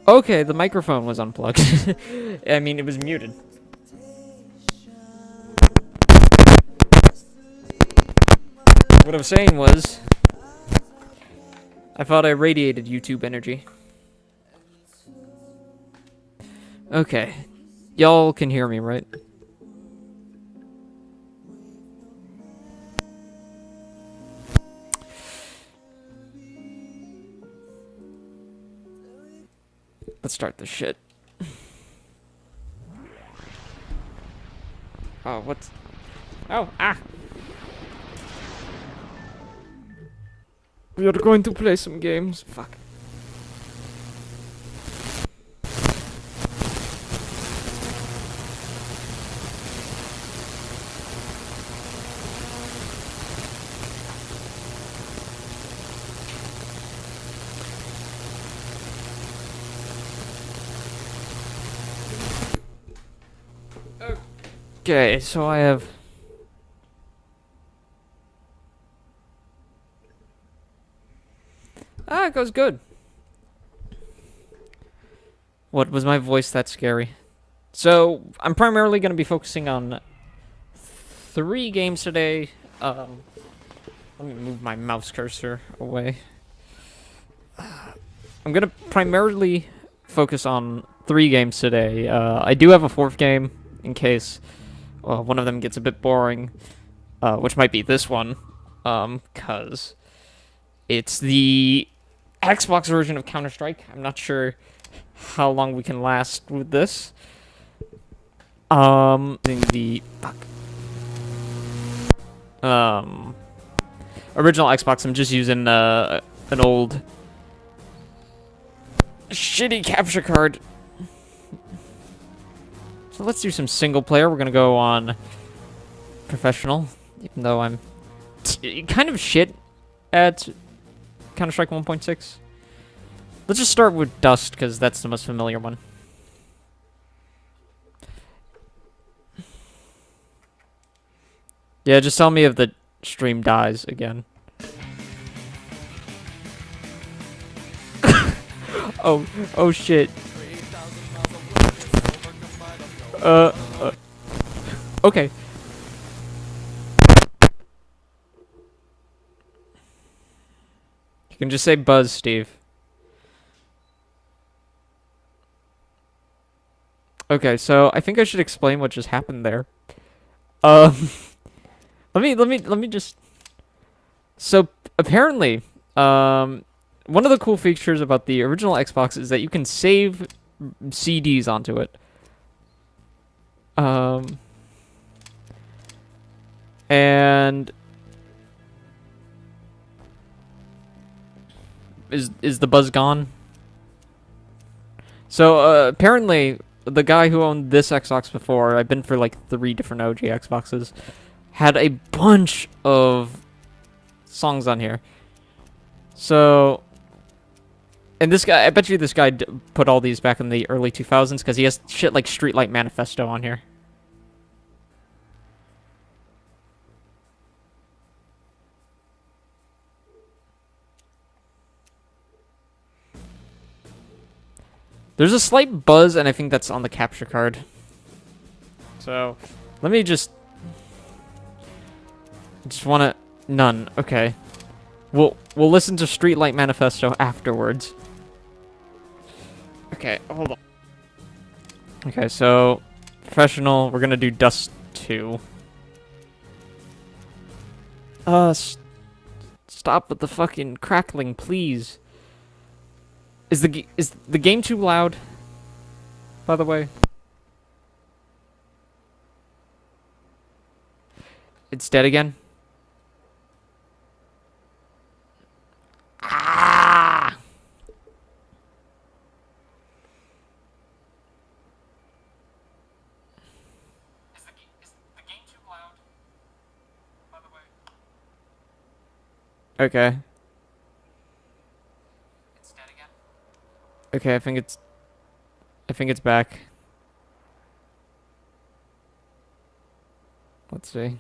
Okay, the microphone was unplugged. I mean, it was muted. What I was saying was, I thought I radiated YouTube energy. Okay. Y'all can hear me, right? Let's start this shit. Oh, what's... Oh, ah! We are going to play some games. Fuck. Okay, so I have... Ah, it goes good. What, was my voice that scary? So, I'm primarily going to be focusing on 3 games today. Let me move my mouse cursor away. I'm going to primarily focus on 3 games today. I do have a 4th game in case one of them gets a bit boring, which might be this one, because it's the Xbox version of Counter-Strike. I'm not sure how long we can last with this. Using the original Xbox, I'm just using an old shitty capture card. So let's do some single player. We're gonna go on professional, even though I'm kind of shit at Counter-Strike 1.6. Let's just start with Dust, because that's the most familiar one. Yeah, just tell me if the stream dies again. Oh shit. Okay. You can just say buzz, Steve. Okay, so I think I should explain what just happened there. Um, let me just. So apparently, one of the cool features about the original Xbox is that you can save CDs onto it. And is the buzz gone? So apparently, the guy who owned this Xbox before, I've been for like 3 different OG Xboxes, had a bunch of songs on here. So, and this guy, I bet you this guy put all these back in the early 2000s because he has shit like Streetlight Manifesto on here. There's a slight buzz, and I think that's on the capture card. So, let me just wanna... None. Okay. We'll listen to Streetlight Manifesto afterwards. Okay, hold on. Okay, so... Professional, we're gonna do Dust 2. Stop with the fucking crackling, please. Is the game too loud? By the way, it's dead again. Ah! Is the game too loud? By the way. Okay. It's dead again. Okay, I think it's back. Let's see.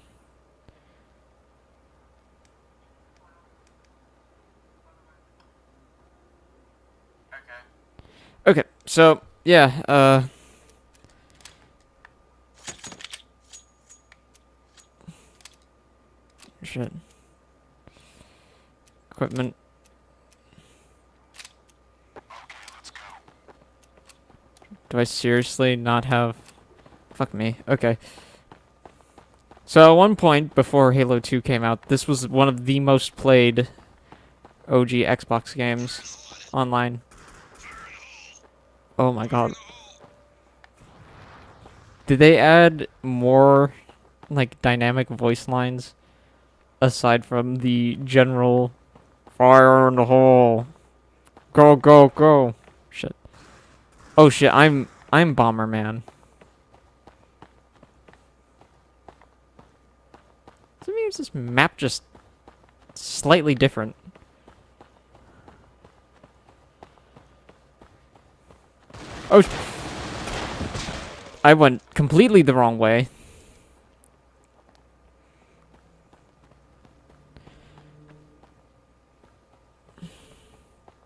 Okay, So yeah, shit. Equipment. Do I seriously not have? Fuck me. Okay. So at one point before Halo 2 came out, this was one of the most played OG Xbox games online. Oh my god. Did they add more like dynamic voice lines aside from the general fire in the hole? Go go go. Shit. Oh shit, I'm Bomberman. So maybe this map just slightly different. Oh, I went completely the wrong way.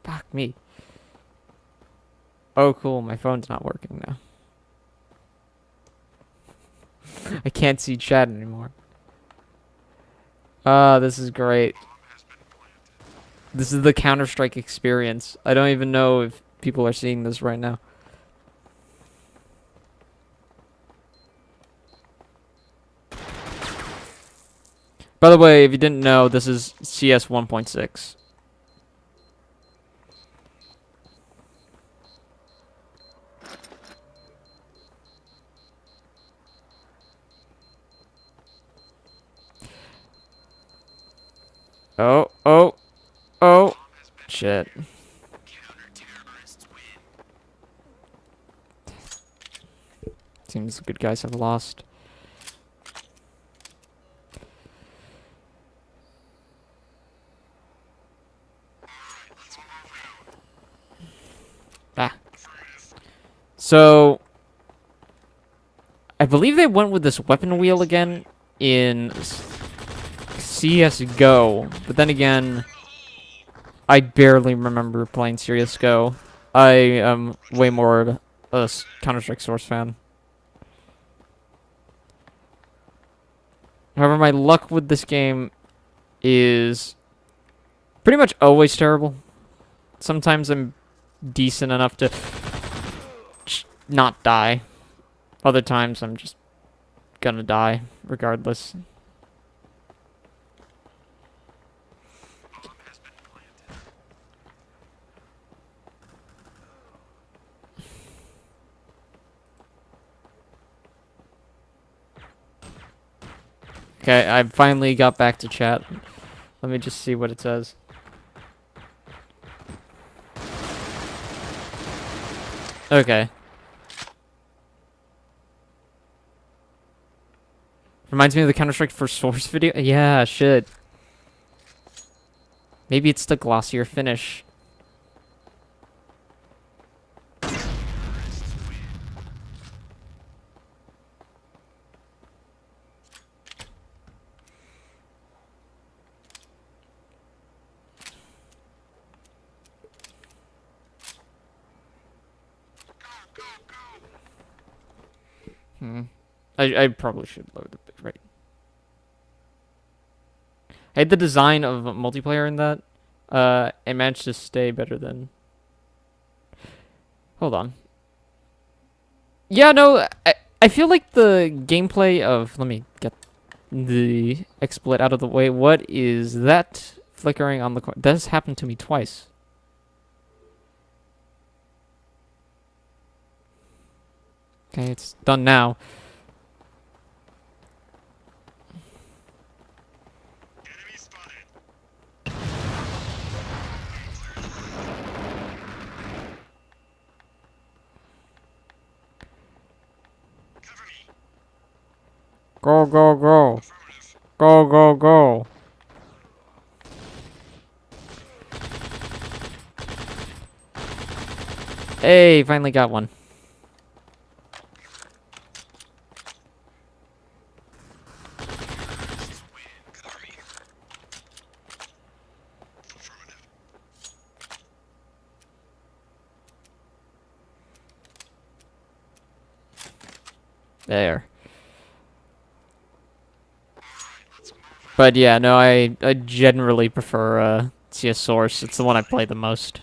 Fuck me. Oh, cool. My phone's not working now. I can't see chat anymore. Ah, this is great. This is the Counter-Strike experience. I don't even know if people are seeing this right now. By the way, if you didn't know, this is CS 1.6. Oh, oh, oh. Shit. Seems the good guys have lost. Ah. So, I believe they went with this weapon wheel again in CSGO. But then again, I barely remember playing CSGO. I am way more of a Counter-Strike Source fan. However, my luck with this game is pretty much always terrible. Sometimes I'm decent enough to not die. Other times I'm just gonna die regardless. Okay, I finally got back to chat. Let me just see what it says. Okay. Reminds me of the Counter-Strike for Source video. Yeah, shit. Maybe it's the glossier finish. I probably should load the bit right. I had the design of multiplayer in that. It managed to stay better than. Hold on. Yeah, no, I feel like the gameplay of. Let me get the XSplit out of the way. What is that flickering on the corner? That has happened to me twice. Okay, it's done now. Go, go, go. Go, go, go. Hey, finally got one. There. But yeah, no, I generally prefer CS Source. It's the one I play the most.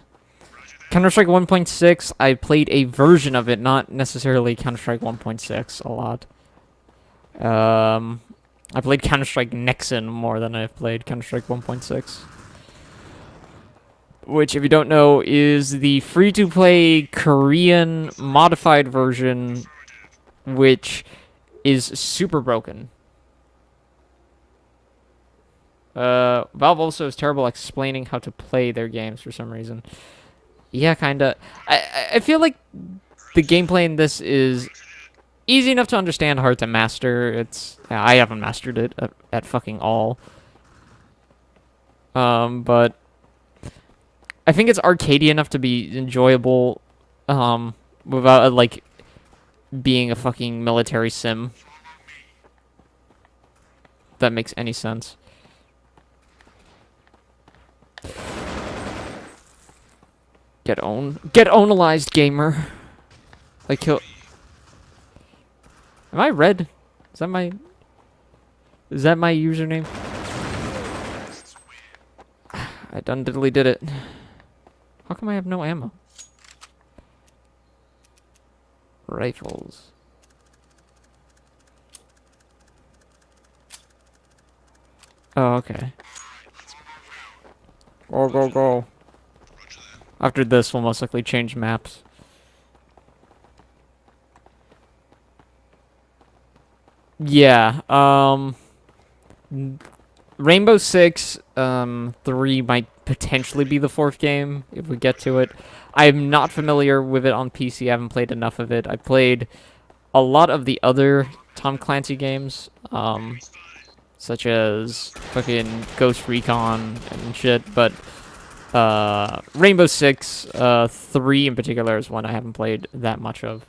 Counter-Strike 1.6, I played a version of it, not necessarily Counter-Strike 1.6 a lot. I played Counter-Strike Nexon more than I've played Counter-Strike 1.6. Which, if you don't know, is the free-to-play Korean modified version, which is super broken. Valve also is terrible at explaining how to play their games for some reason. Yeah, kinda. I feel like the gameplay in this is easy enough to understand, hard to master. I haven't mastered it at fucking all. But I think it's arcadey enough to be enjoyable, without like being a fucking military sim. If that makes any sense. Get ownalized, gamer. Like kill. Am I red? Is that my username? I done diddly did it. How come I have no ammo? Rifles. Oh, okay. Go, go, go. After this, we'll most likely change maps. Yeah, Rainbow Six, 3 might potentially be the 4th game, if we get to it. I'm not familiar with it on PC, I haven't played enough of it. I played a lot of the other Tom Clancy games, such as fucking Ghost Recon and shit, but Rainbow Six 3 in particular is one I haven't played that much of.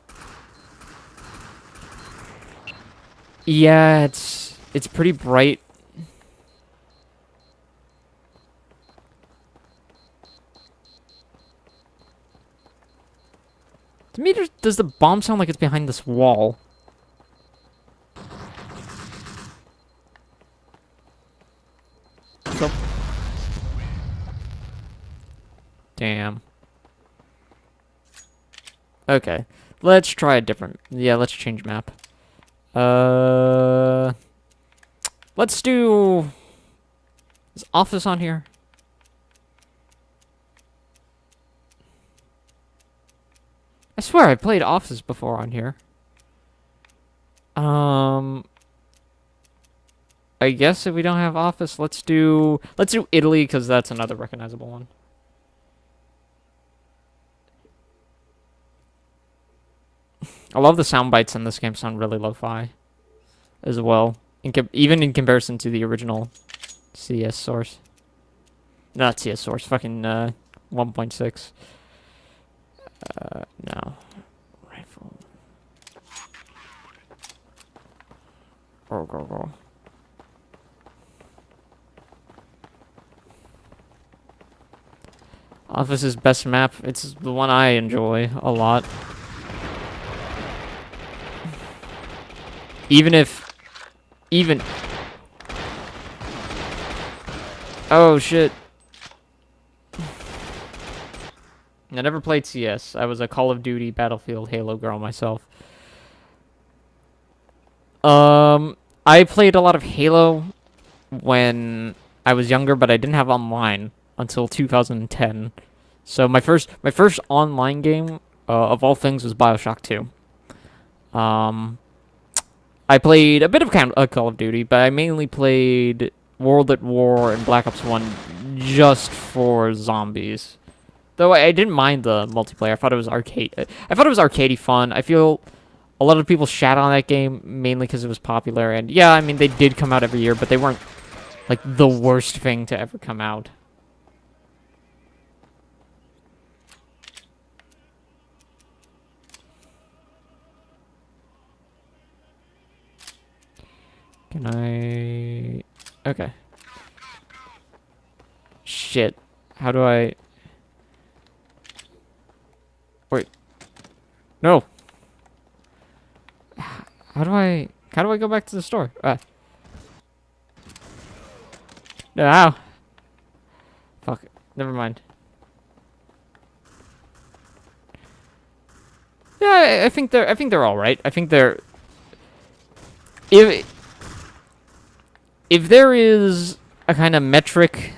Yeah, it's pretty bright. To me, does the bomb sound like it's behind this wall? So damn. Okay. Let's try a different... Yeah, let's change map. Let's do... Is Office on here? I swear I played Office before on here. I guess if we don't have Office, let's do Italy, because that's another recognizable one. I love the sound bites in this game, sound really lo-fi as well. Even in comparison to the original CS Source. Not CS Source, fucking 1.6. No. Rifle. Go, go, go. Office's best map. It's the one I enjoy a lot. Even... Oh, shit. I never played CS. I was a Call of Duty, Battlefield, Halo girl myself. I played a lot of Halo when I was younger, but I didn't have online until 2010. So my first online game of all things was BioShock 2. I played a bit of Call of Duty, but I mainly played World at War and Black Ops 1 just for zombies. Though I didn't mind the multiplayer. I thought it was arcadey fun. I feel a lot of people shat on that game mainly because it was popular. And yeah, I mean, they did come out every year, but they weren't like the worst thing to ever come out. Can I... Okay. Shit. How do I... Wait. No. How How do I go back to the store? Ow. Fuck. Never mind. Yeah, I think they're all right. I think they're if there is a kind of metric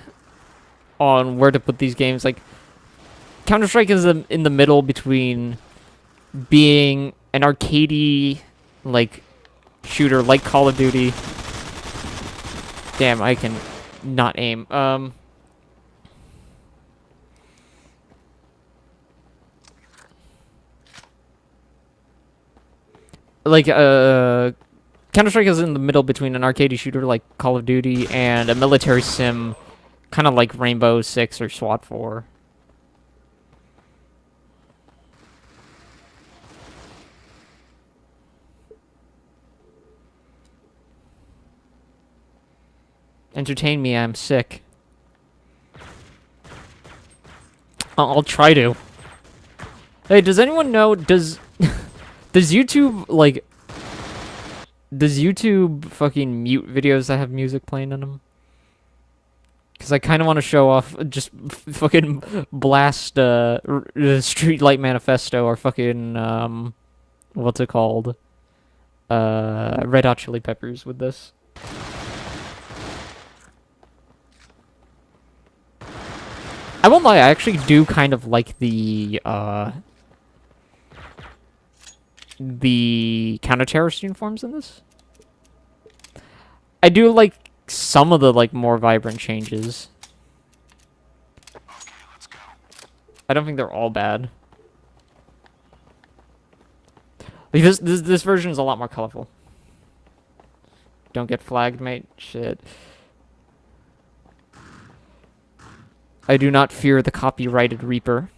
on where to put these games, like Counter-Strike is in the middle between being an arcadey like shooter like Call of Duty. Damn, I can not aim. Like Counter-Strike is in the middle between an arcadey shooter like Call of Duty and a military sim kind of like Rainbow Six or SWAT 4. Entertain me, I'm sick. I'll try to. Hey, does anyone know, does YouTube, like, does YouTube fucking mute videos that have music playing in them? Because I kind of want to show off, just fucking blast, Streetlight Manifesto or fucking, what's it called? Red Hot Chili Peppers with this. I won't lie, I actually do kind of like the counter-terrorist uniforms in this. I do like some of the, like, more vibrant changes. I don't think they're all bad. Like, this version is a lot more colorful. Don't get flagged, mate. Shit. I do not fear the copyrighted Reaper.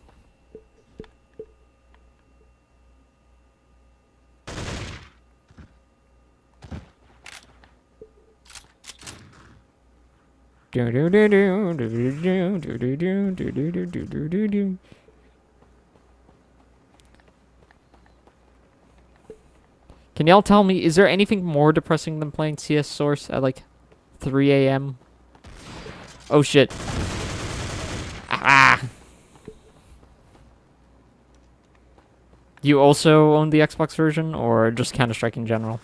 Can y'all tell me, is there anything more depressing than playing CS Source at like 3 a.m.? Oh shit. Ah! You also own the Xbox version, or just Counter-Strike in general?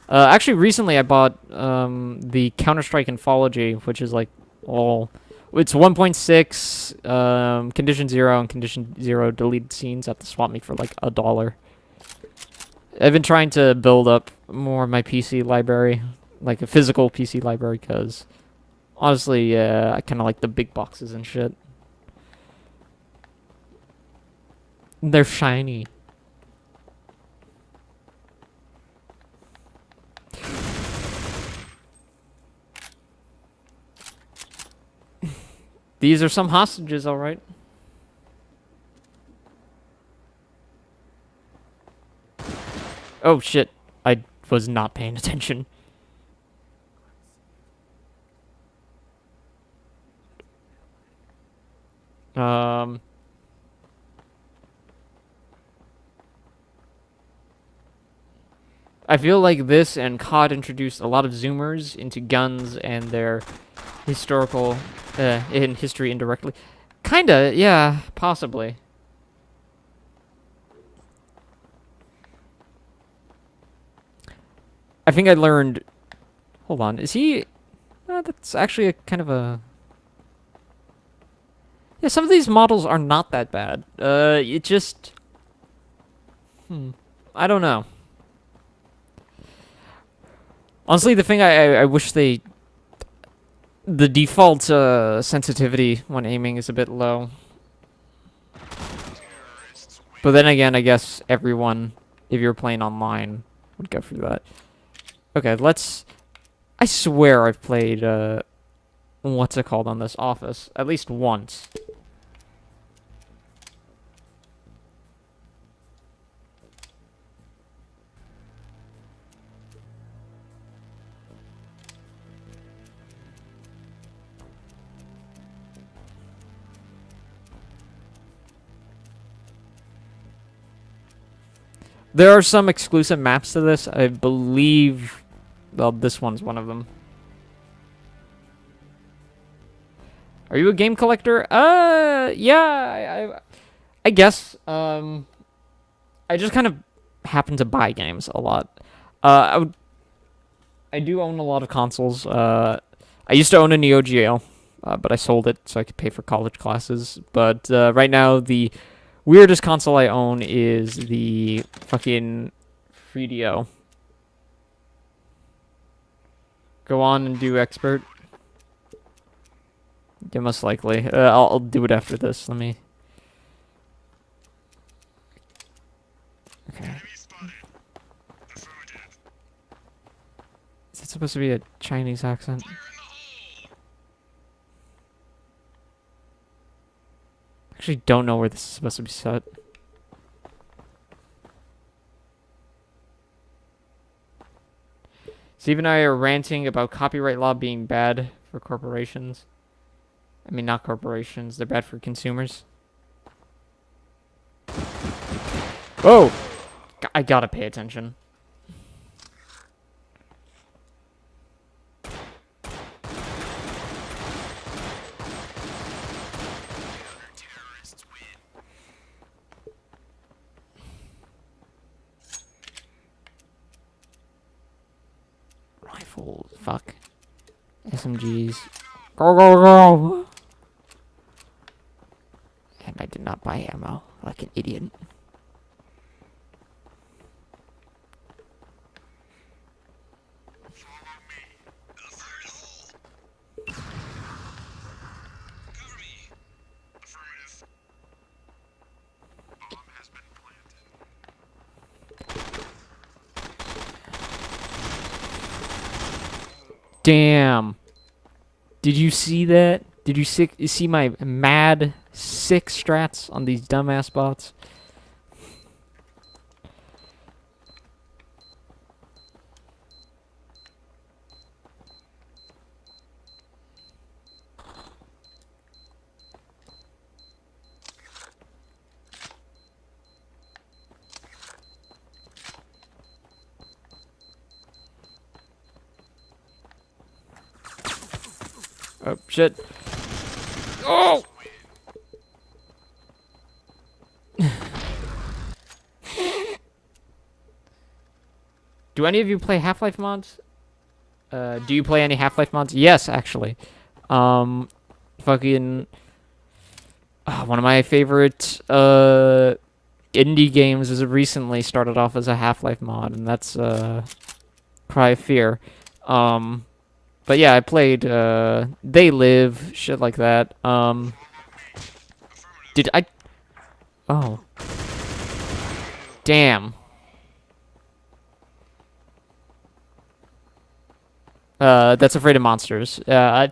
Actually, recently I bought the Counter-Strike Anthology, which is like all... It's 1.6, Condition 0, and Condition 0 deleted scenes at the swap meet for like $1. I've been trying to build up more of my PC library, like a physical PC library, because honestly, I kind of like the big boxes and shit. They're shiny. These are some hostages, alright. Oh shit, I was not paying attention. I feel like this and COD introduced a lot of zoomers into guns and their historical, in history indirectly. Kinda, yeah, possibly. I think I learned... Hold on, is he... that's actually a kind of a... Yeah, some of these models are not that bad. It just... I don't know. Honestly, the thing I wish they... The default sensitivity when aiming is a bit low. But then again, I guess everyone, if you're playing online, would go through that. Okay, let's... I swear I've played, what's it called on this Office? At least once. There are some exclusive maps to this. I believe, well, this one's one of them. Are you a game collector? Yeah, I guess. I just kind of happen to buy games a lot. I do own a lot of consoles. I used to own a Neo Geo, but I sold it so I could pay for college classes. But right now, the weirdest console I own is the fucking 3DO. Go on and do expert. Yeah, most likely. I'll do it after this. Let me. Okay. Is it supposed to be a Chinese accent? Actually, don't know where this is supposed to be set. Steve and I are ranting about copyright law being bad for corporations. I mean, not corporations. They're bad for consumers. Whoa! I gotta pay attention. Rifles. Fuck. SMGs. Go, go, go! And I did not buy ammo like an idiot. Damn. Did you see that? Did you see my mad sick strats on these dumbass bots? Oh, shit. Oh! Do any of you play Half-Life mods? Do you play any Half-Life mods? Yes, actually. Fucking... one of my favorite, indie games has recently started off as a Half-Life mod, and that's, Cry of Fear. But yeah, I played, They Live, shit like that. Did I... Oh. Damn. That's Afraid of Monsters. I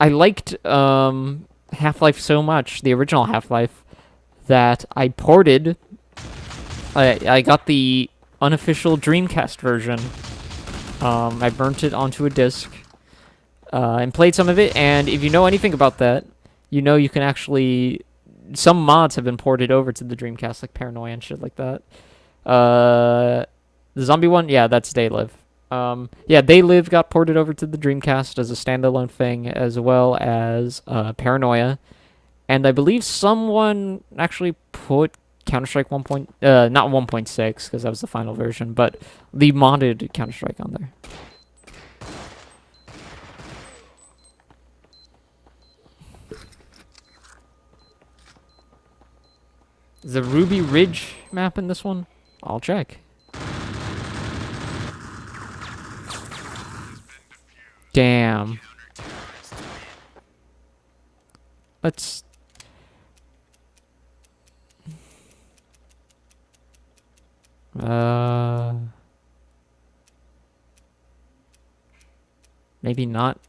liked, Half-Life so much, the original Half-Life, that I ported... I got the unofficial Dreamcast version. I burnt it onto a disc, and played some of it, and if you know anything about that, you know you can actually... Some mods have been ported over to the Dreamcast, like Paranoia and shit like that. The zombie one? Yeah, that's They Live. Yeah, They Live got ported over to the Dreamcast as a standalone thing, as well as, Paranoia. And I believe someone actually put Counter-Strike 1. Not 1.6, because that was the final version, but the modded Counter-Strike on there. Is the Ruby Ridge map in this one? I'll check. Damn. Let's... Maybe not.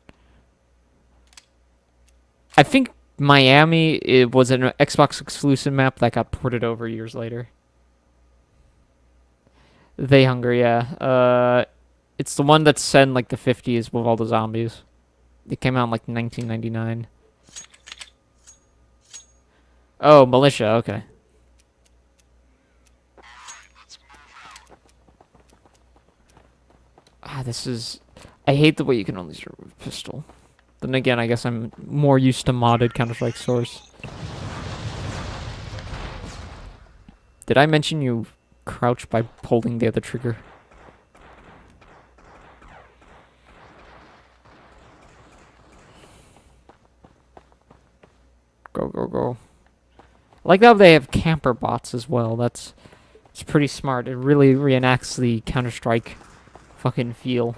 I think Miami, it was an Xbox exclusive map that got ported over years later. They Hunger, yeah. It's the one that's set in like the 50s with all the zombies. It came out in like 1999. Oh, Militia, okay. This is... I hate the way you can only start with pistol. Then again, I guess I'm more used to modded Counter-Strike Source. Did I mention you crouch by holding the other trigger? Go, go, go. I like how they have camper bots as well. It's pretty smart. It really reenacts the Counter-Strike fucking feel.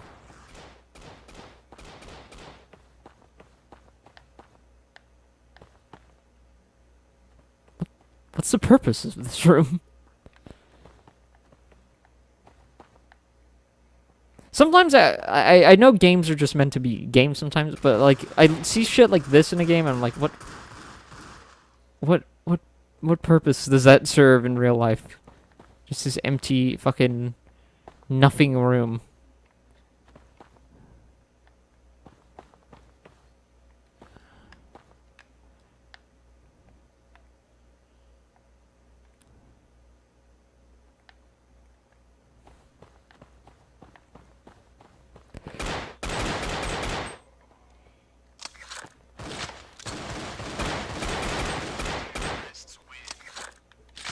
What's the purpose of this room? Sometimes I know games are just meant to be games sometimes, but like I see shit like this in a game and I'm like, what purpose does that serve in real life? Just this empty fucking nothing room.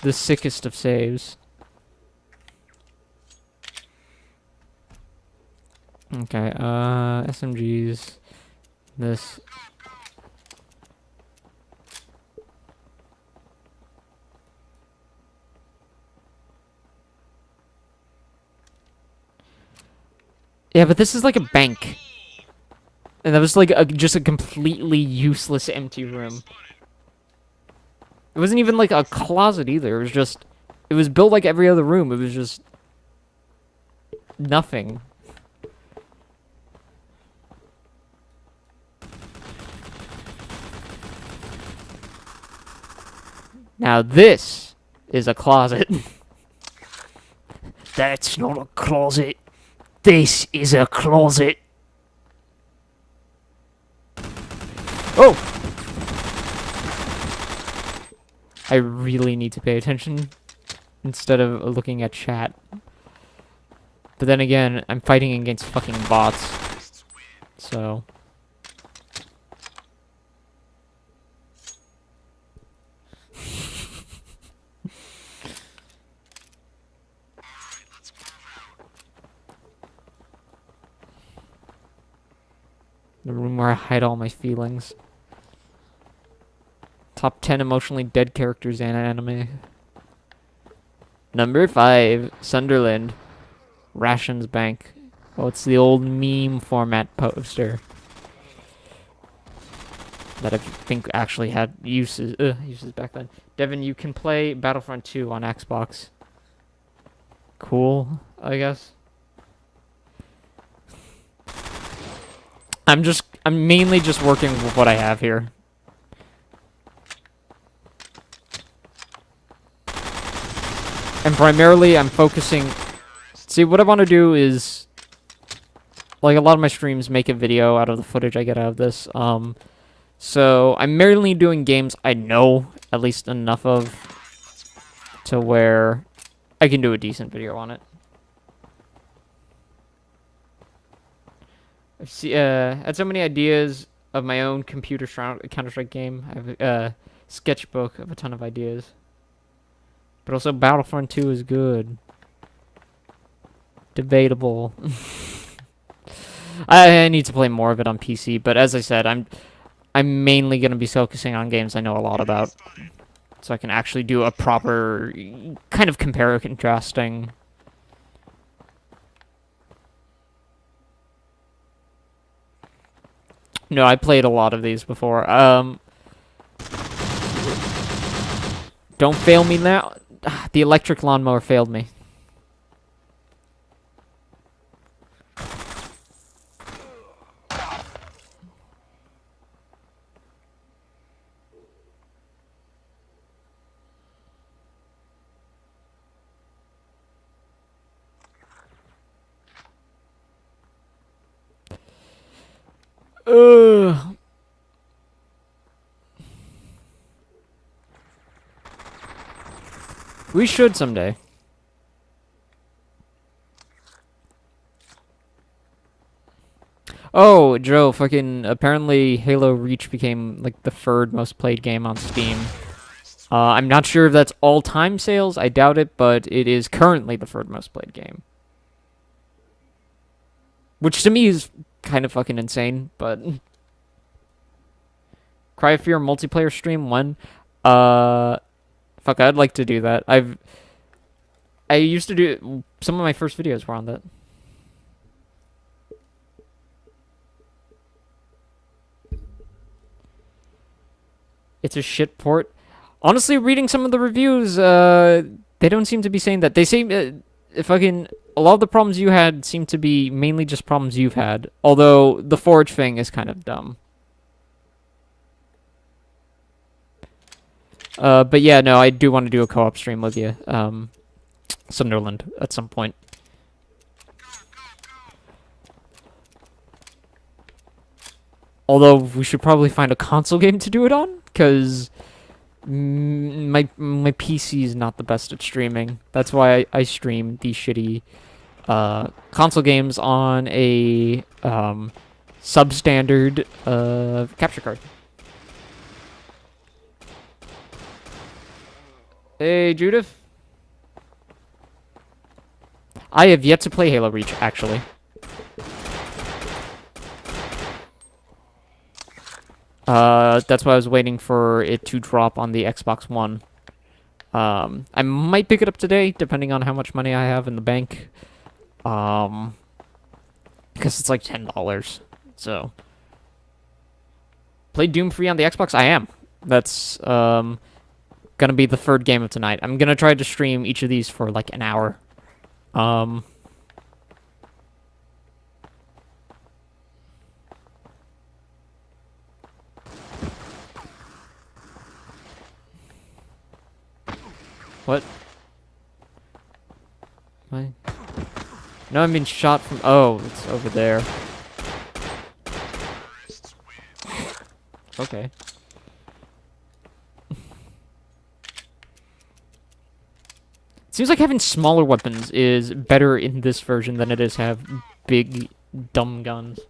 The sickest of saves. Okay, SMGs. This. Yeah, but this is like a bank. And that was like just a completely useless empty room. It wasn't even like a closet either. It was just... It was built like every other room. It was just... nothing. Now this is a closet. That's not a closet. This is a closet. Oh! I really need to pay attention instead of looking at chat. But then again, I'm fighting against fucking bots. So... the room where I hide all my feelings. Top 10 emotionally dead characters in anime. Number 5, Sunderland. Rations Bank. Oh, it's the old meme format poster. That I think actually had uses back then. Devin, you can play Battlefront 2 on Xbox. Cool, I guess. I'm mainly just working with what I have here. And primarily, I'm focusing... See, what I want to do is... Like, a lot of my streams make a video out of the footage I get out of this. So, I'm mainly doing games I know at least enough of to where I can do a decent video on it. I've had so many ideas of my own computer Counter-Strike game. I have a sketchbook of a ton of ideas. But also Battlefront 2 is good. Debatable. I need to play more of it on PC, but as I said, I'm mainly going to be focusing on games I know a lot about. So I can actually do a proper kind of compare contrasting. No, I played a lot of these before. Don't fail me now. The electric lawnmower failed me. We should someday. Oh, Joe, fucking apparently Halo Reach became like the third most played game on Steam. I'm not sure if that's all-time sales. I doubt it, but it is currently the third most played game. Which to me is kind of fucking insane, but Cry of Fear multiplayer stream when fuck, I'd like to do that. I used to do some of my first videos were on that. It's a shit port. Honestly, reading some of the reviews, they don't seem to be saying that. They say fucking a lot of the problems you had seem to be mainly just problems you've had. Although the Forge thing is kind of dumb. But yeah, no, I do want to do a co-op stream with you, Sunderland, at some point. Although we should probably find a console game to do it on, because my PC is not the best at streaming. That's why I stream these shitty console games on a substandard capture card. Hey, Judith. I have yet to play Halo Reach, actually. That's why I was waiting for it to drop on the Xbox One. I might pick it up today, depending on how much money I have in the bank. Because it's like $10. So, play Doom free on the Xbox? I am. That's gonna be the third game of tonight. I'm gonna try to stream each of these for like an hour. What? Why? No, I'm being shot from. Oh, it's over there. Okay. Seems like having smaller weapons is better in this version than it is have big, dumb guns.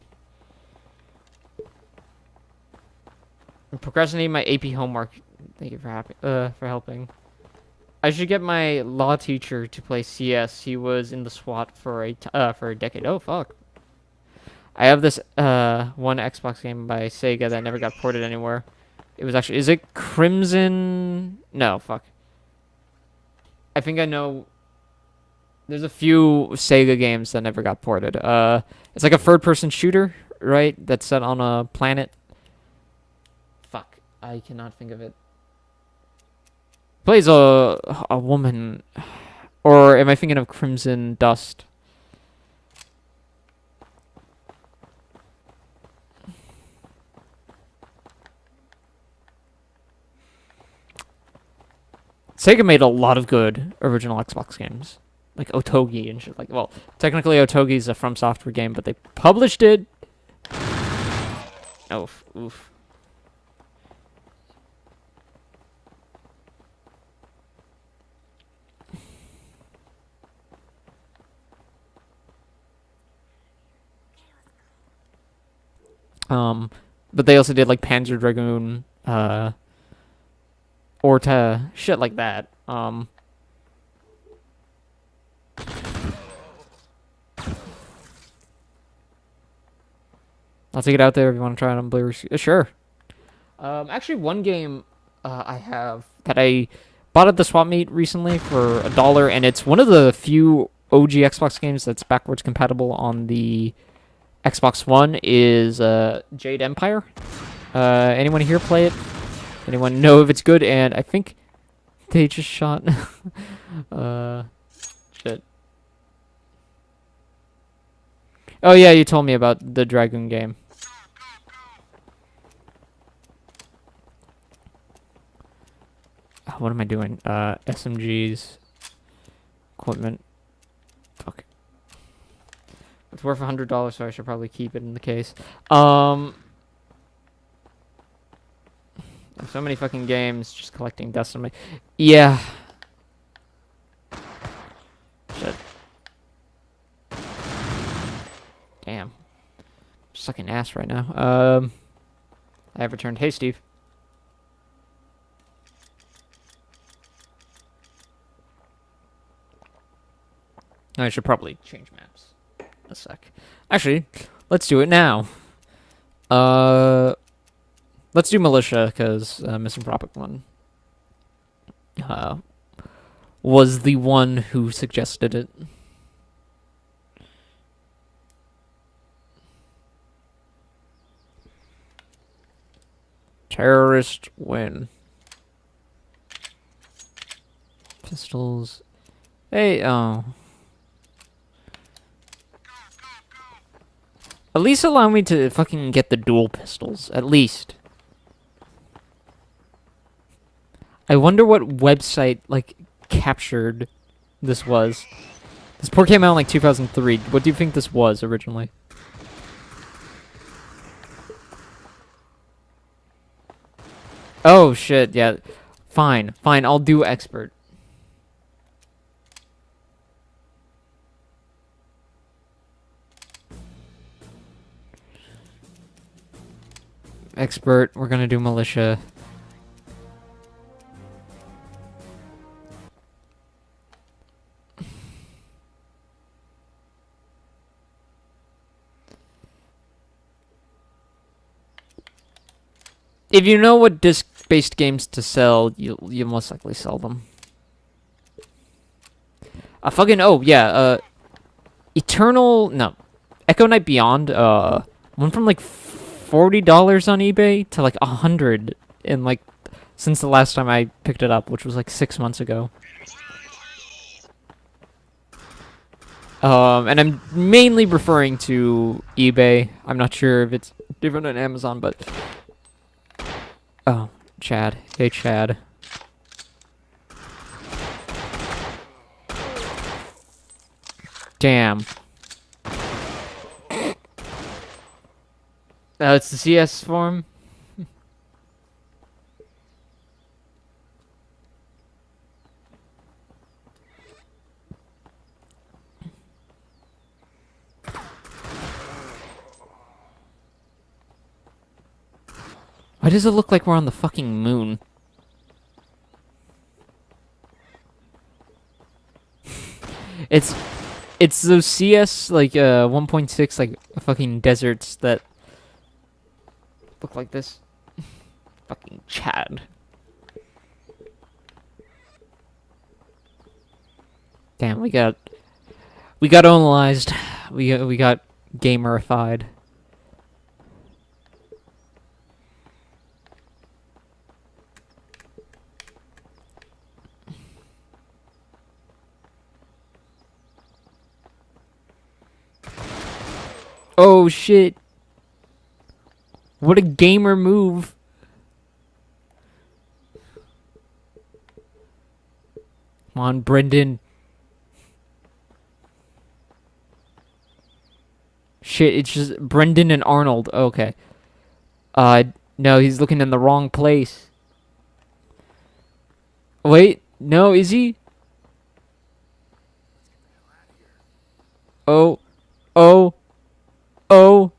I'm procrastinating my AP homework. Thank you for helping. I should get my law teacher to play CS. He was in the SWAT for a decade. Oh fuck. I have this one Xbox game by Sega that never got ported anywhere. It was actually, is it Crimson? No, fuck. I think I know. There's a few Sega games that never got ported. It's like a third-person shooter, right? That's set on a planet. Fuck, I cannot think of it. Plays a woman, or am I thinking of Crimson Dust? Sega made a lot of good original Xbox games, like Otogi and shit. Like, well, technically Otogi is a From Software game, but they published it. Oh, oof. But they also did like Panzer Dragoon, Orta, shit like that. I'll take it out there if you want to try it on Blue. Sure. Actually, one game I have that I bought at the swap meet recently for $1, and it's one of the few OG Xbox games that's backwards compatible on the Xbox One. Is Jade Empire. Anyone here play it? Anyone know if it's good? And I think they just shot. Shit. Oh yeah, you told me about the Dragoon game. What am I doing? SMGs. Equipment. Fuck. It's worth $100, so I should probably keep it in the case. So many fucking games, just collecting dust on me. Yeah. Shit. Damn. sucking ass right now. I have returned. Hey, Steve. I should probably change maps. A sec. Actually, let's do it now. Let's do militia because Misanthropic one was the one who suggested it. Terrorist win. Pistols. Hey, oh. At least allow me to fucking get the dual pistols. At least. I wonder what website, like, captured this was. This port came out in, like, 2003. What do you think this was, originally? Oh, shit, yeah. Fine, fine, I'll do expert. Expert, we're gonna do militia. If you know what disc-based games to sell, you'll most likely sell them. Oh yeah, Eternal, no, Echo Knight Beyond, went from like $40 on eBay to like $100 in like since the last time I picked it up, which was like 6 months ago. And I'm mainly referring to eBay. I'm not sure if it's different on Amazon, but oh, Chad. Hey, Chad. Damn. It's the CS form. Why does it look like we're on the fucking moon? It's those CS like 1.6 like fucking deserts that look like this. Fucking Chad. Damn, we got analyzed. We got gamerified. Oh shit. What a gamer move. Come on, Brendan. Shit, it's just Brendan and Arnold. Okay. No, he's looking in the wrong place. Wait, no, is he? Oh. Oh. Oh.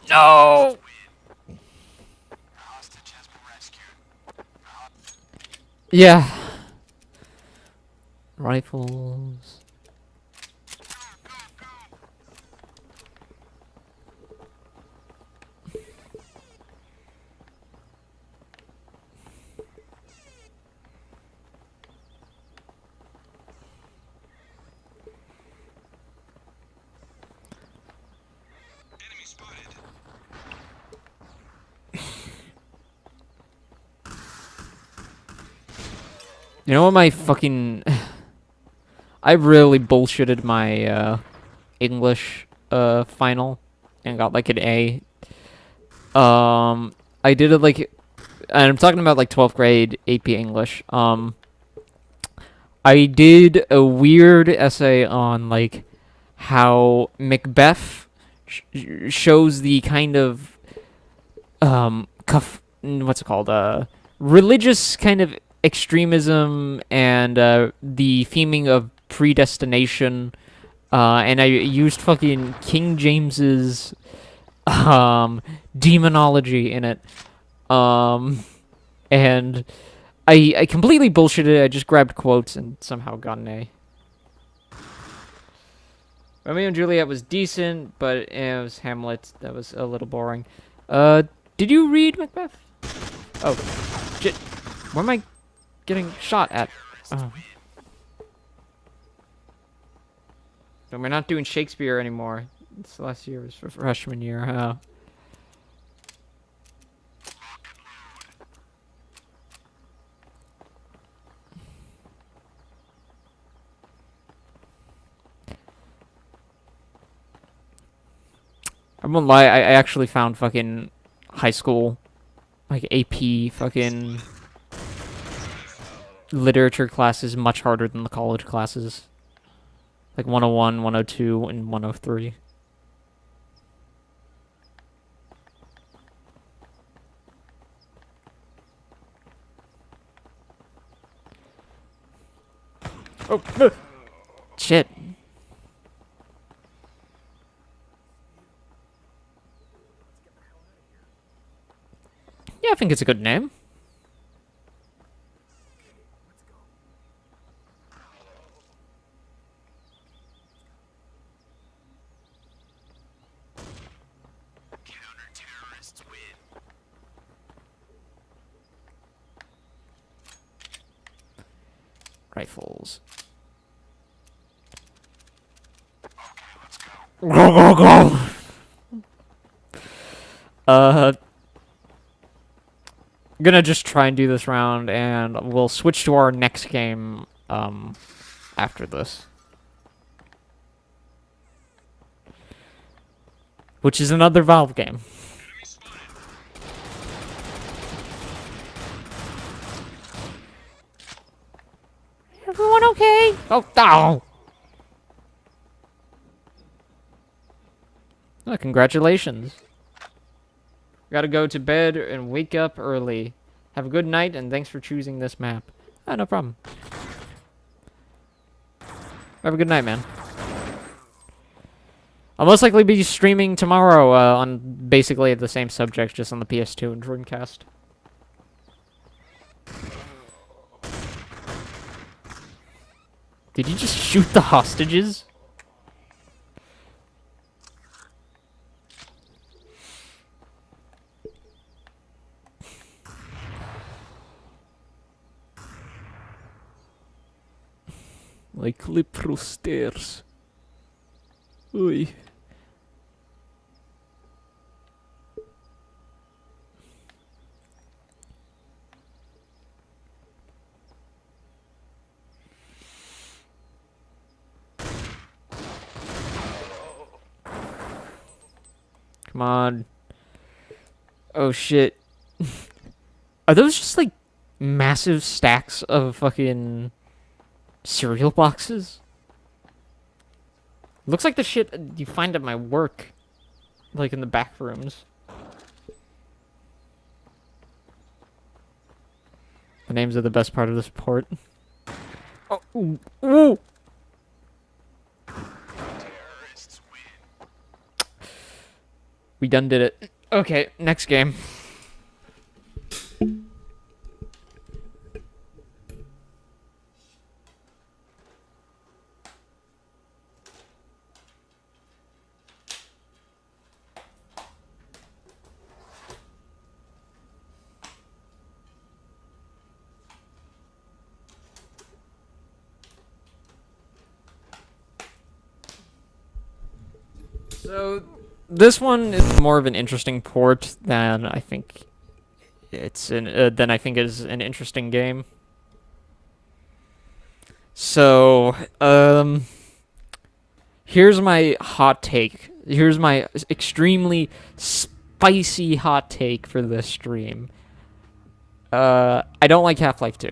No! Yeah. Rifles. You know what my fucking... I really bullshitted my English final and got like an A. I did it like... And I'm talking about like 12th grade AP English. I did a weird essay on like how Macbeth shows the kind of what's it called? Religious kind of extremism and the theming of predestination and I used fucking King James's demonology in it. And I completely bullshitted. I just grabbed quotes and somehow got an A. Romeo and Juliet was decent, but it was Hamlet. That was a little boring. Did you read Macbeth? Oh, shit. Where am I getting shot at? Oh. So we're not doing Shakespeare anymore. This last year was for freshman year, huh? I won't lie, I actually found fucking high school, like AP fucking literature classes much harder than the college classes. Like 101, 102, and 103. Oh, no. Shit. Yeah, I think it's a good name. Rifles. Go, go, go! Gonna just try and do this round, and we'll switch to our next game, after this. Which is another Valve game. Everyone okay? Oh, no! Oh, congratulations. Gotta go to bed and wake up early. Have a good night, and thanks for choosing this map. Oh, no problem. Have a good night, man. I'll most likely be streaming tomorrow on basically the same subject, just on the PS2 and Dreamcast. Did you just shoot the hostages? Like Lipro stairs. Oi. Come on. Oh shit. Are those just like massive stacks of fucking cereal boxes? Looks like the shit you find at my work. Like in the back rooms. The names are the best part of this port. Oh, ooh, ooh. We done did it. Okay, next game. So this one is more of an interesting port than I think is an interesting game. So, here's my hot take. Here's my extremely spicy hot take for this stream. I don't like Half-Life 2.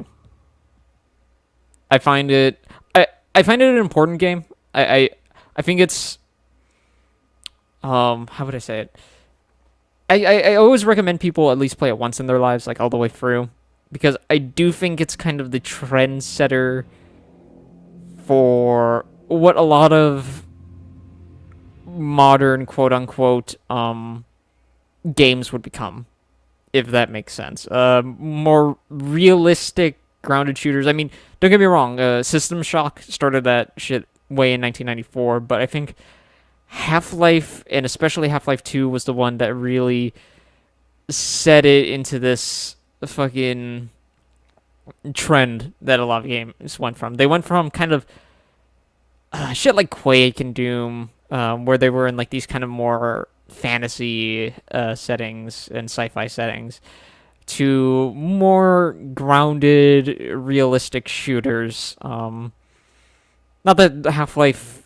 I find it an important game. I think it's how would I say it? I always recommend people at least play it once in their lives, like all the way through, because I do think it's kind of the trendsetter for what a lot of modern quote unquote games would become, if that makes sense. More realistic grounded shooters. I mean, don't get me wrong. System Shock started that shit way in 1994, but I think Half-Life, and especially Half-Life 2, was the one that really set it into this fucking trend that a lot of games went from. They went from kind of shit like Quake and Doom, where they were in like these kind of more fantasy settings and sci-fi settings, to more grounded, realistic shooters. Not that Half-Life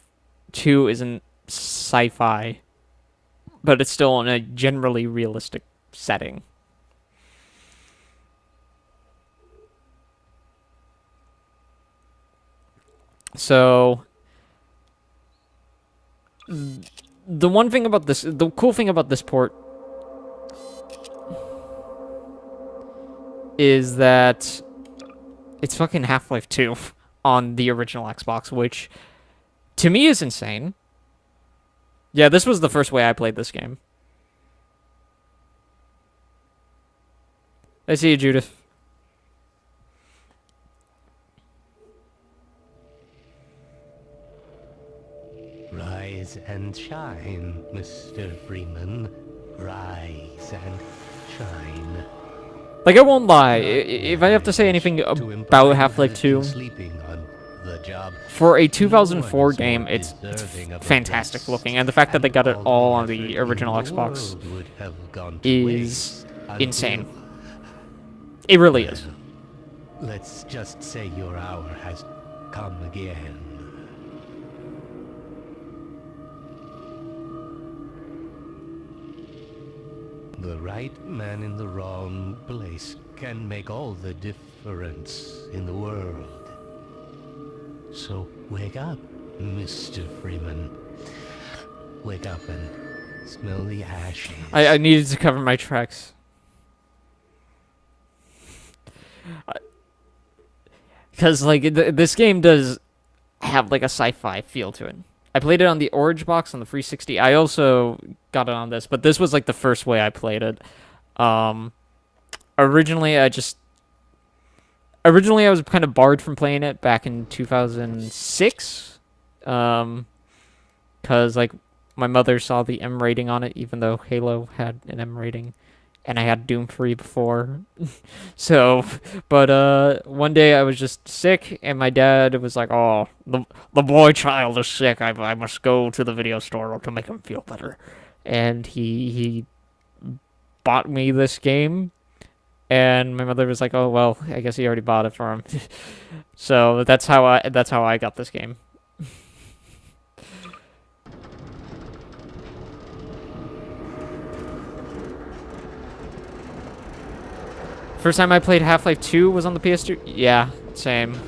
2 isn't sci-fi, but it's still in a generally realistic setting. So the one thing about this, the cool thing about this port is that it's fucking Half-Life 2 on the original Xbox, which to me is insane. Yeah, this was the first way I played this game. I see you, Judith. Rise and shine, Mr. Freeman. Rise and shine. Like, I won't lie, if I have to say anything about Half-Life 2, for a 2004 game, it's fantastic looking, and the fact that they got it all on the original Xbox is insane. It really is. Let's just say your hour has come again. The right man in the wrong place can make all the difference in the world. So wake up, Mr. Freeman. Wake up and smell the ashes. I needed to cover my tracks. Because, like, this game does have, like, a sci-fi feel to it. I played it on the Orange Box on the 360. I also got it on this, but this was, like, the first way I played it. Originally, I was kind of barred from playing it back in 2006. Because, like, my mother saw the M rating on it, even though Halo had an M rating. And I had Doom 3 before. So, but one day I was just sick, and my dad was like, "Oh, the boy child is sick. I must go to the video store to make him feel better." And he bought me this game, and my mother was like, "Oh well, I guess he already bought it for him." So that's how I got this game. First time I played Half-Life 2 was on the PS2. Yeah, same.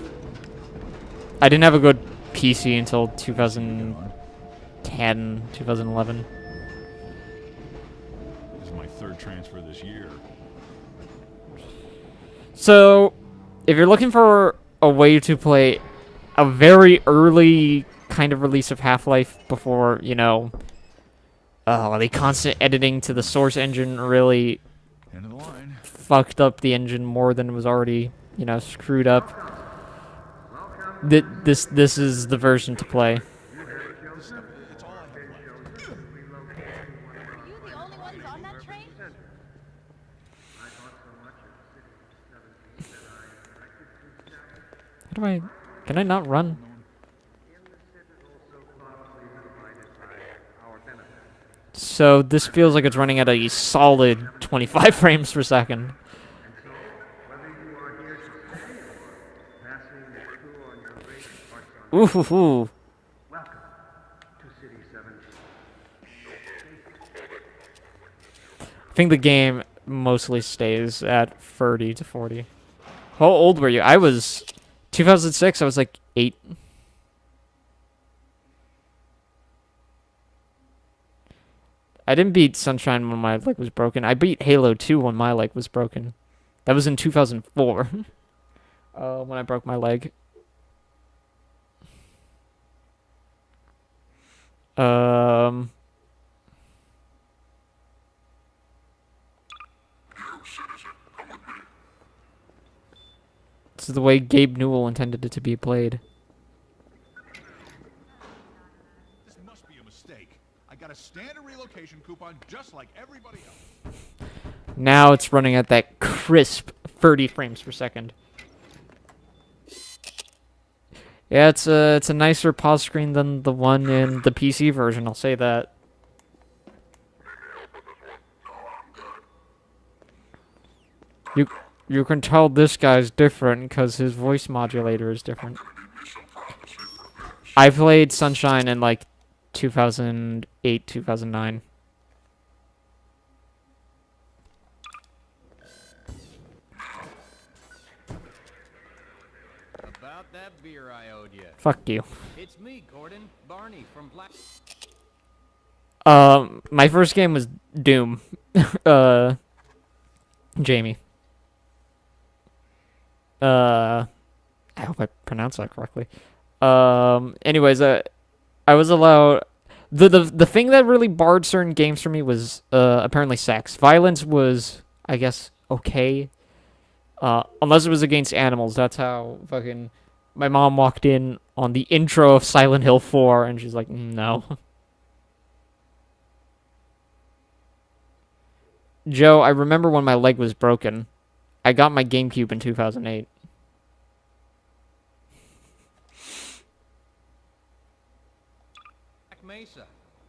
I didn't have a good PC until 2010, 2011. This is my third transfer this year. So, if you're looking for a way to play a very early kind of release of Half-Life before, you know, the constant editing to the source engine really End of the line. fucked up the engine more than it was already, you know, screwed up. This is the version to play. It's all I have left. Are you the only ones on that train? How do I... Can I not run? So this feels like it's running at a solid 25 frames per second. Ooh, hoo, hoo. I think the game mostly stays at 30 to 40. How old were you? I was 2006. I was like 8. I didn't beat Sunshine when my leg was broken. I beat Halo 2 when my leg was broken. That was in 2004. When I broke my leg. Um, this is the way Gabe Newell intended it to be played. This must be a mistake. I got a standard relocation coupon just like everybody else. Now it's running at that crisp 30 frames per second. Yeah, it's a nicer pause screen than the one in the PC version, I'll say that. You can tell this guy's different because his voice modulator is different. I played Sunshine in like 2008, 2009. About that beer I owed you. Fuck you. It's me, Gordon. Barney from Black... My first game was Doom. Jamie. I hope I pronounced that correctly. Anyways, I was allowed... The thing that really barred certain games for me was, apparently sex. Violence was, I guess, okay. Unless it was against animals. That's how fucking... My mom walked in on the intro of Silent Hill 4, and she's like, no. Joe, I remember when my leg was broken. I got my GameCube in 2008. Mesa.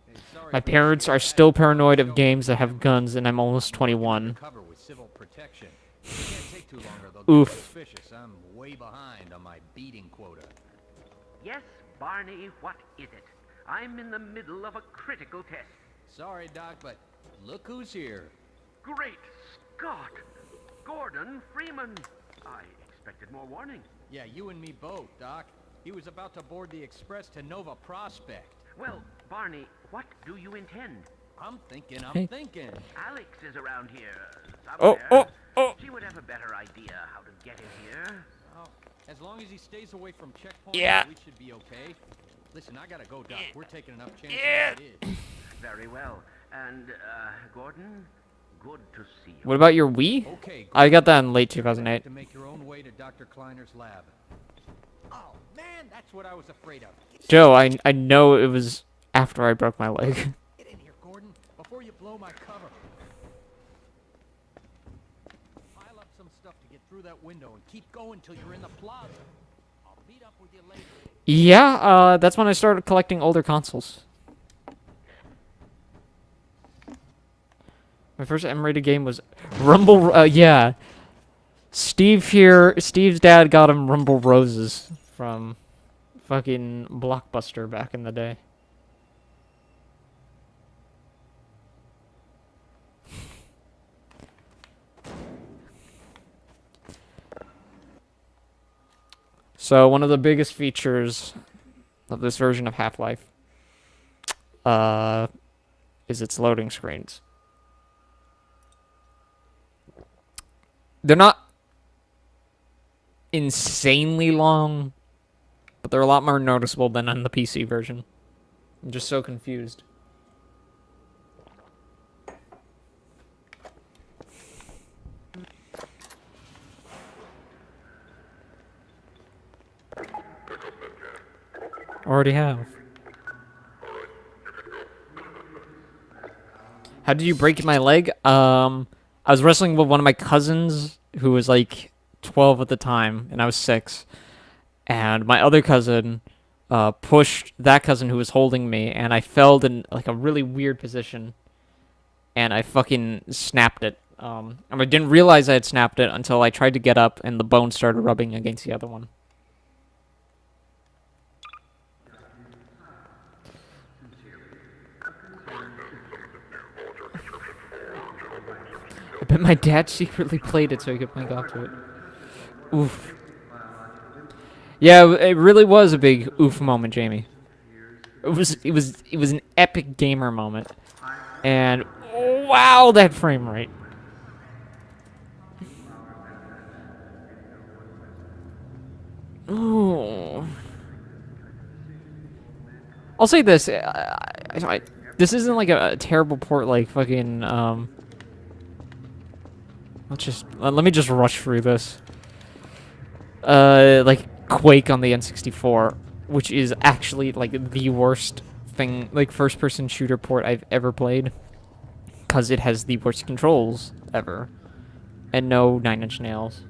Hey, sorry My for the parents scare. are still paranoid of games that have guns, and I'm almost 21. Cover with civil protection. It can't take too long or they'll Oof. get suspicious. I'm way behind on my beating quota. Yes, Barney, what is it? I'm in the middle of a critical test. Sorry, Doc, but look who's here. Great Scott! Gordon Freeman! I expected more warning. Yeah, you and me both, Doc. He was about to board the express to Nova Prospect. Well, Barney, what do you intend? I'm thinking. Hey. Alex is around here Oh, somewhere. oh. She would have a better idea how to get him here. Oh, as long as he stays away from checkpoints, Yeah. we should be okay. Listen, I gotta go, Doc. We're taking enough chances Yeah. as it is. Very well. And, Gordon, good to see you. What about your Wii? Okay, I got that in late You're gonna have 2008. to make your own way to Dr. Kleiner's lab. Oh, man, that's what I was afraid of. Joe, I know it was after I broke my leg. Get in here, Gordon, before you blow my cover. Pile up some stuff to get through that window and keep going till you're in the plaza. I'll meet up with you later. Yeah, that's when I started collecting older consoles. My first M-rated game was Rumble. Yeah, Steve's dad got him Rumble Roses from fucking Blockbuster back in the day. So one of the biggest features of this version of Half-Life is its loading screens. They're not insanely long, but they're a lot more noticeable than on the PC version. I'm just so confused. Already have. How did you break my leg? I was wrestling with one of my cousins who was like 12 at the time, and I was 6. And my other cousin pushed that cousin who was holding me, and I fell in like a really weird position, and I fucking snapped it. And I didn't realize I had snapped it until I tried to get up, and the bone started rubbing against the other one. I bet my dad secretly played it so he could play off to it. Oof. Yeah, it really was a big oof moment, Jamie. It was an epic gamer moment. And wow, that frame rate. Ooh. I'll say this. This isn't like a terrible port like fucking, let me just rush through this. Like Quake on the N64, which is actually like the worst thing, like first-person shooter port I've ever played, because it has the worst controls ever, and no Nine Inch Nails.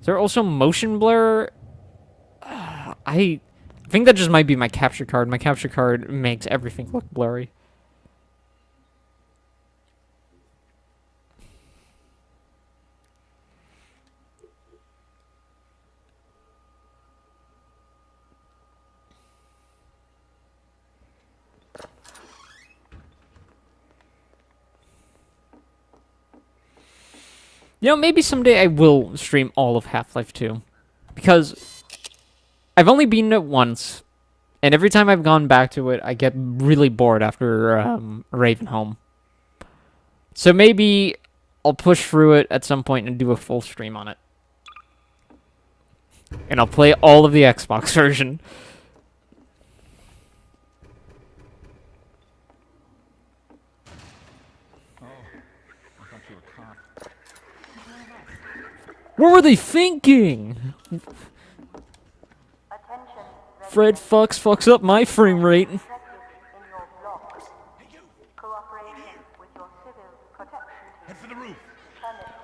Is there also motion blur? I think that just might be my capture card. My capture card makes everything look blurry. You know, maybe someday I will stream all of Half-Life 2. Because I've only beaten it once. And every time I've gone back to it, I get really bored after Ravenholm. So maybe I'll push through it at some point and do a full stream on it. And I'll play all of the Xbox version. What were they thinking? Fred fucks up my frame rate. Head for the roof.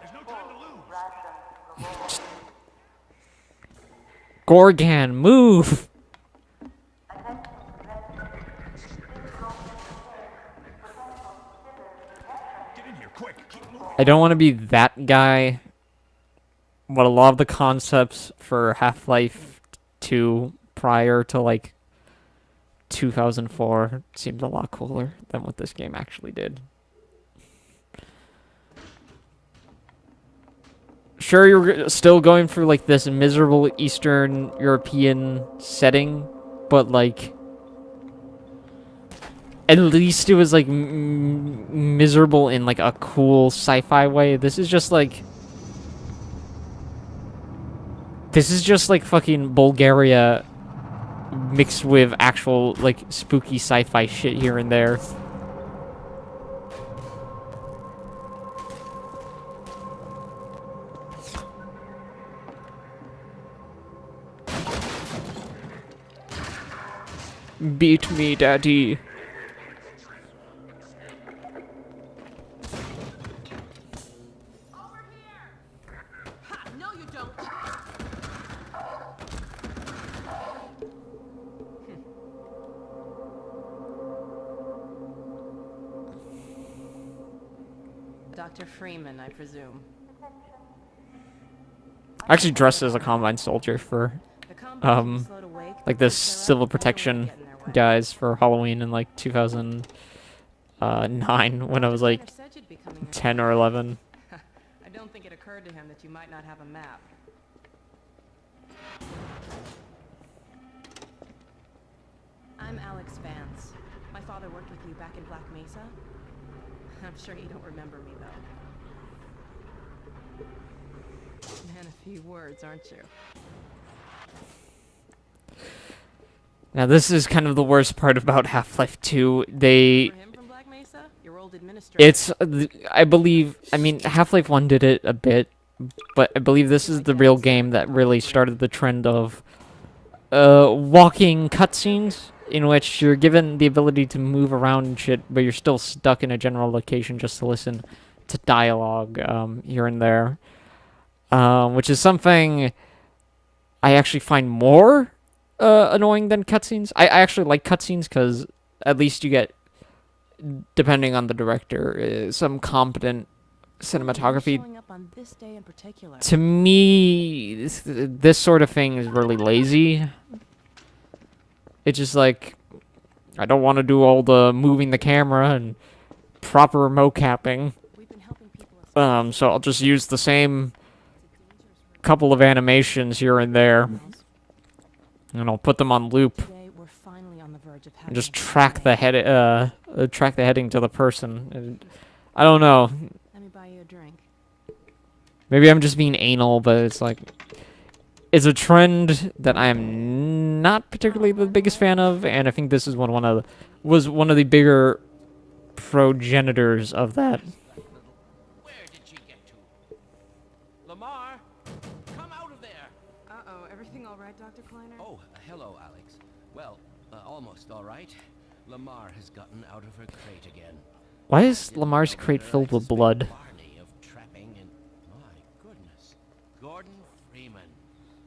There's no time to lose. Gorgan, move! Get in here, quick. Keep moving. I don't want to be that guy. But a lot of the concepts for Half-Life 2 prior to, like, 2004 seemed a lot cooler than what this game actually did. Sure, you're still going through, like, this miserable Eastern European setting, but, like, at least it was, like, miserable in, like, a cool sci-fi way. This is just, like... This is just like fucking Bulgaria mixed with actual like spooky sci-fi shit here and there. Beat me, daddy. Dr. Freeman, I presume. I actually dressed as a Combine soldier for, like this civil protection guys for Halloween in like 2009 when I was like 10 or 11. I don't think it occurred to him that you might not have a map. I'm Alex Vance. My father worked with you back in Black Mesa. I'm sure you don't remember me, though. Man, a few words, aren't you? Now, this is kind of the worst part about Half-Life 2. They... Remember him from Black Mesa? Your old administrator. It's... I believe... I mean, Half-Life 1 did it a bit, but I believe this is the real game that really started the trend of walking cutscenes, in which you're given the ability to move around and shit, but you're still stuck in a general location just to listen to dialogue here and there. Which is something I actually find more annoying than cutscenes. I actually like cutscenes because at least you get, depending on the director, some competent cinematography. Showing up on this day in particular. To me, this sort of thing is really lazy. It's just like, I don't want to do all the moving the camera and proper mocapping. We've been helping people So I'll just use the same couple of animations here and there, and I'll put them on loop Today, we're finally on the verge of and just track the heading to the person. And I don't know. Let me buy you a drink. Maybe I'm just being anal, but it's like it's a trend that I am not particularly the biggest fan of, and I think this is one of the bigger progenitors of that. Where did she get to? Lamar, come out of there! Uh-oh, everything all right, Dr. Kleiner? Oh, hello, Alex. Well, almost all right. Lamar has gotten out of her crate again. Why is Lamar's crate filled with blood? Barney of trapping and my goodness, Gordon Freeman.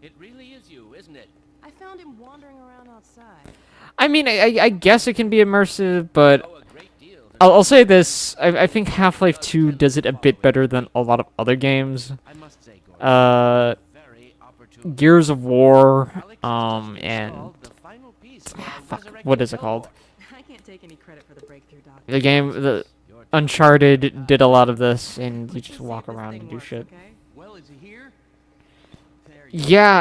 It really is you, isn't it? I found him wandering around outside. I mean, I guess it can be immersive, but Oh, a great deal. I'll say this. I think Half-Life 2 does it a bit better than a lot of other games. I must say, Gordon, very opportune. Gears of War, Alex just and installed the final piece of our fuck, resurrected what is it called? teleport. I can't take any credit for the breakthrough, Doc. The game, the Your Uncharted did a lot of this, and you Let's just see walk if this around thing and do works, shit. okay? Well, is he here? There you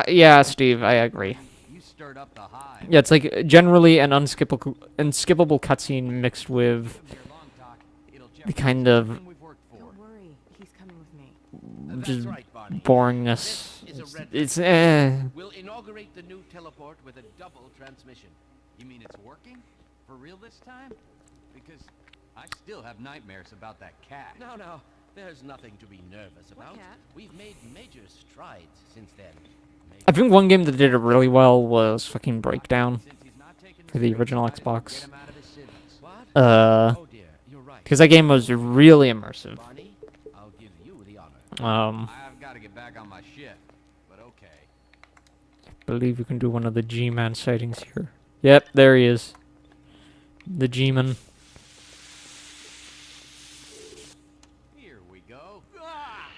Yeah, Steve, I agree. You stirred up the hive. Yeah, it's like generally an unskippable cutscene mixed with Here long, Doc. It'll the jeopardize kind of everything we've worked for. Don't worry, he's coming with me. just That's right, Barney. boringness. This is a red It's We'll inaugurate the new teleport with a double transmission. You mean it's working? For real this time? Because I still have nightmares about that cat. No, there's nothing to be nervous about. cat? We've made major strides since then. I think one game that did it really well was fucking Breakdown Since he's not taking for the us original serious, get Xbox. him out of his sins. What? Uh, Oh dear, you're right. because that game was really immersive. Barney, I'll give you the honor. I've got to get back on my shift, but okay. Believe we can do one of the G-Man sightings here. Yep, there he is. The G-Man. Here we go. Ah!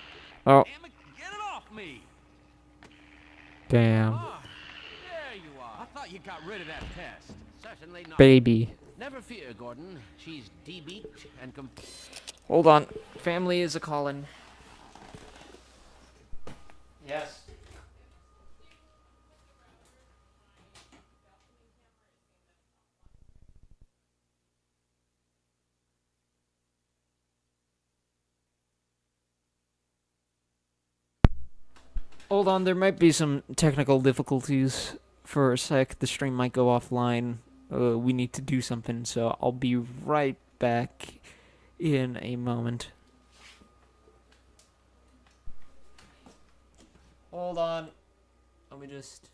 Oh, Damn it, get it off me! damn. Ah, there you are. I thought you got rid of that pest. Certainly not. Baby. Never fear, Gordon. She's debeaked and Hold on. Family is a-calling. Yes. Hold on, there might be some technical difficulties for a sec. The stream might go offline. We need to do something, so I'll be right back in a moment. Hold on. Let me just...